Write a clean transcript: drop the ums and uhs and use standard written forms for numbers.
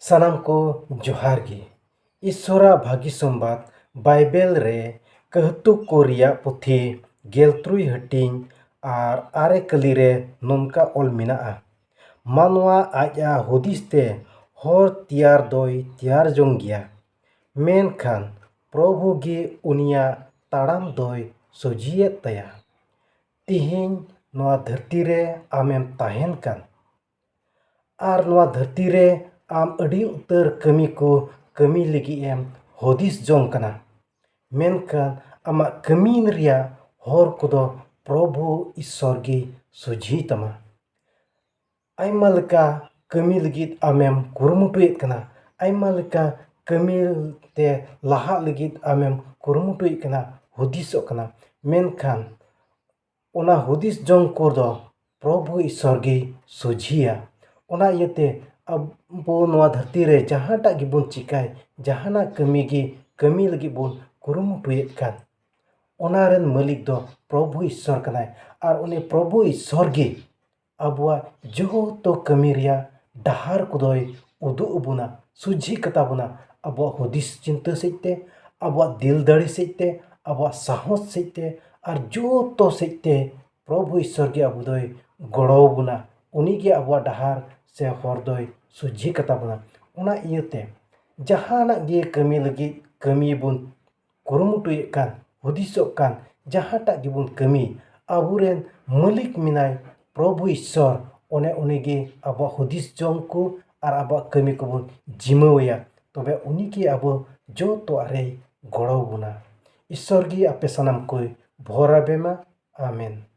ᱥᱟᱱᱟᱢ ko ᱡᱚᱦᱟᱨ ᱜᱮ ᱤᱥᱥᱚᱨᱟᱜ ᱵᱷᱟᱹᱜᱤ ᱥᱚᱢᱵᱟᱫ ᱵᱟᱭᱵᱮᱞ ᱨᱮ ᱠᱟᱹᱦᱛᱩ ᱠᱚ ᱨᱮᱭᱟᱜ ᱯᱩᱛᱷᱤ 13 ᱦᱟᱹᱴᱤᱧ ᱟᱨ 9 ᱠᱟᱹᱞᱤ ᱨᱮ ᱱᱚᱝᱠᱟ ᱚᱞ ᱢᱮᱱᱟᱜᱼᱟ᱾ ᱢᱟᱱᱣᱟ ᱟᱡᱟᱜ ᱦᱩᱫᱤᱥ ᱛᱮ ᱦᱚᱨ ᱛᱮᱭᱟᱨ ᱫᱚᱭ ᱛᱮᱭᱟᱨ ᱡᱚᱝ ᱜᱮᱭᱟ, ᱢᱮᱱᱠᱷᱟᱱ ᱯᱨᱚᱵᱷᱩ ᱜᱮ ᱩᱱᱤᱭᱟᱜ ᱛᱟᱲᱟᱢ ᱫᱚᱭ ᱥᱚᱡᱷᱤᱭᱮᱫ ᱛᱟᱭᱟ᱾ ᱛᱤᱦᱤᱧ ᱱᱚᱣᱟ ᱫᱷᱟᱹᱨᱛᱤ ᱨᱮ ᱟᱢᱮᱢ ᱛᱟᱦᱮᱱ ᱠᱟᱱ ᱟᱨ ᱱᱚᱣᱟ ᱫᱷᱟᱹᱨᱛᱤ ᱨᱮ ᱟᱢ ᱟᱹᱰᱤ ᱩᱛᱟᱹᱨ ᱠᱟᱹᱢᱤ ko ᱠᱟᱹᱢᱤ ᱞᱟᱹᱜᱤᱫ ᱮᱢ ᱦᱩᱫᱤᱥ ᱡᱚᱝ ᱠᱟᱱᱟ, ᱢᱮᱱᱠᱷᱟᱱ ᱟᱢᱟᱜ ᱠᱟᱹᱢᱤ ᱨᱮᱭᱟᱜ ᱦᱚᱨ ᱠᱚᱫᱚ ᱯᱨᱚᱵᱷᱩ ᱤᱥᱥᱚᱨ ᱜᱮ ᱥᱚᱡᱷᱤᱭ ᱛᱟᱢᱟ᱾ ᱟᱭᱢᱟ ᱞᱮᱠᱟ ᱠᱟᱹᱢᱤ ᱞᱟᱹᱜᱤᱫ ᱟᱢᱮᱢ ᱠᱩᱨᱩᱢᱩᱴᱩᱭᱮᱫ ᱠᱟᱱᱟ, ᱟᱭᱢᱟ ᱞᱮᱠᱟ ᱠᱟᱹᱢᱤ ᱛᱮ ᱞᱟᱦᱟᱜ ᱞᱟᱹᱜᱤᱫ ᱟᱢᱮᱢ ᱠᱩᱨᱩᱢᱩᱴᱩᱭᱮᱫ ᱠᱟᱱᱟ, ᱦᱩᱫᱤᱥᱚᱜ ᱠᱟᱱᱟ, ᱢᱮᱱᱠᱷᱟᱱ ᱚᱱᱟ ᱦᱩᱫᱤᱥ ᱡᱚᱝ ᱠᱚᱫᱚ ᱯᱨᱚᱵᱷᱩ ᱤᱥᱥᱚᱨ ᱜᱮ ᱥᱚᱡᱷᱤᱭᱟ᱾ ᱚᱱᱟ ᱤᱭᱟᱹᱛᱮ ᱟᱵᱚ ᱱᱚᱣᱟ ᱫᱷᱟᱹᱨᱛᱤ ᱨᱮ ᱡᱟᱦᱟᱸᱴᱟᱜ ᱜᱮᱵᱚᱱ ᱪᱤᱠᱟᱹᱭ, ᱡᱟᱦᱟᱱᱟᱜ ᱠᱟᱹᱢᱤ ᱜᱮ ᱠᱟᱹᱢᱤ ᱞᱟᱹᱜᱤᱫ ᱵᱚᱱ ᱠᱩᱨᱩᱢᱩᱴᱩᱭᱮᱫ ᱠᱟᱱ, ᱚᱱᱟ ᱨᱮᱱ ᱢᱟᱹᱞᱤᱠ ᱫᱚ ᱯᱨᱚᱵᱷᱩ ᱤᱥᱥᱚᱨ ᱠᱟᱱᱟᱭ ᱟᱨ ᱩᱱᱤ ᱯᱨᱚᱵᱷᱩ ᱤᱥᱥᱚᱨ ᱜᱮ ᱟᱵᱚᱣᱟᱜ ᱡᱚᱛᱚ ᱠᱟᱹᱢᱤ ᱨᱮᱭᱟᱜ ᱰᱟᱦᱟᱨ ᱠᱚᱫᱚᱭ ᱩᱫᱩᱜ ᱟᱵᱚᱱᱟ, ᱥᱚᱡᱷᱤ ᱠᱟᱛᱟ ᱵᱚᱱᱟ᱾ ᱟᱵᱚᱣᱟᱜ ᱦᱩᱫᱤᱥ ᱪᱤᱱᱛᱟᱹ ᱥᱮᱫ ᱛᱮ, ᱟᱵᱚᱣᱟᱜ ᱫᱤᱞ ᱫᱟᱲᱮ ᱥᱮᱫ ᱛᱮ, ᱟᱵᱚᱣᱟᱜ ᱥᱟᱦᱚᱥ ᱥᱮᱫ ᱛᱮ ᱟᱨ ᱡᱚᱛᱚ ᱥᱮᱫ ᱛᱮ ᱯᱨᱚᱵᱷᱩ ᱤᱥᱥᱚᱨ ᱜᱮ ᱟᱵᱚ ᱫᱚᱭ ᱜᱚᱲᱚ ᱟᱵᱚᱱᱟ᱾ ᱩᱱᱤ ᱜᱮ ᱟᱵᱚᱣᱟᱜ ᱰᱟᱦᱟᱨ ᱥᱮ ᱦᱚᱨ ᱫᱚᱭ ᱥᱚᱡᱷᱤ ᱠᱟᱛᱟ ᱵᱚᱱᱟ᱾ ᱚᱱᱟ ᱤᱭᱟᱹᱛᱮ ᱡᱟᱦᱟᱱᱟᱜ ᱜᱮ ᱠᱟᱹᱢᱤ ᱞᱟᱹᱜᱤᱫ ᱠᱟᱹᱢᱤ ᱵᱚᱱ ᱠᱩᱨᱩᱢᱩᱴᱩᱭᱮᱫ ᱠᱟᱱ, ᱦᱩᱫᱤᱥᱚᱜ ᱠᱟᱱ, ᱡᱟᱦᱟᱸᱴᱟᱜ ᱜᱮᱵᱚᱱ ᱠᱟᱹᱢᱤ, ᱟᱵᱚᱨᱮᱱ ᱢᱟᱹᱞᱤᱠ ᱢᱮᱱᱟᱭ ᱯᱨᱚᱵᱷᱩ ᱤᱥᱥᱚᱨ, ᱩᱱᱤᱜᱮ ᱟᱵᱚᱣᱟᱜ ᱦᱩᱫᱤᱥ ᱡᱚᱝ ko ᱟᱨ ᱟᱵᱚᱣᱟᱜ ᱠᱟᱹᱢᱤ ᱠᱚᱵᱚᱱ ᱡᱤᱢᱟᱹᱣᱟᱭᱟ, ᱛᱚᱵᱮ ᱩᱱᱤᱜᱮ ᱟᱵᱚ ᱡᱚᱛᱚᱣᱟᱜ ᱨᱮᱭ ᱜᱚᱲᱚ ᱟᱵᱚᱱᱟ᱾ ᱤᱥᱥᱚᱨ ᱜᱮ ᱟᱯᱮ ᱥᱟᱱᱟᱢ koy ᱵᱷᱚᱨ ᱟᱵᱮᱢᱟ, ᱟᱢᱮᱱ।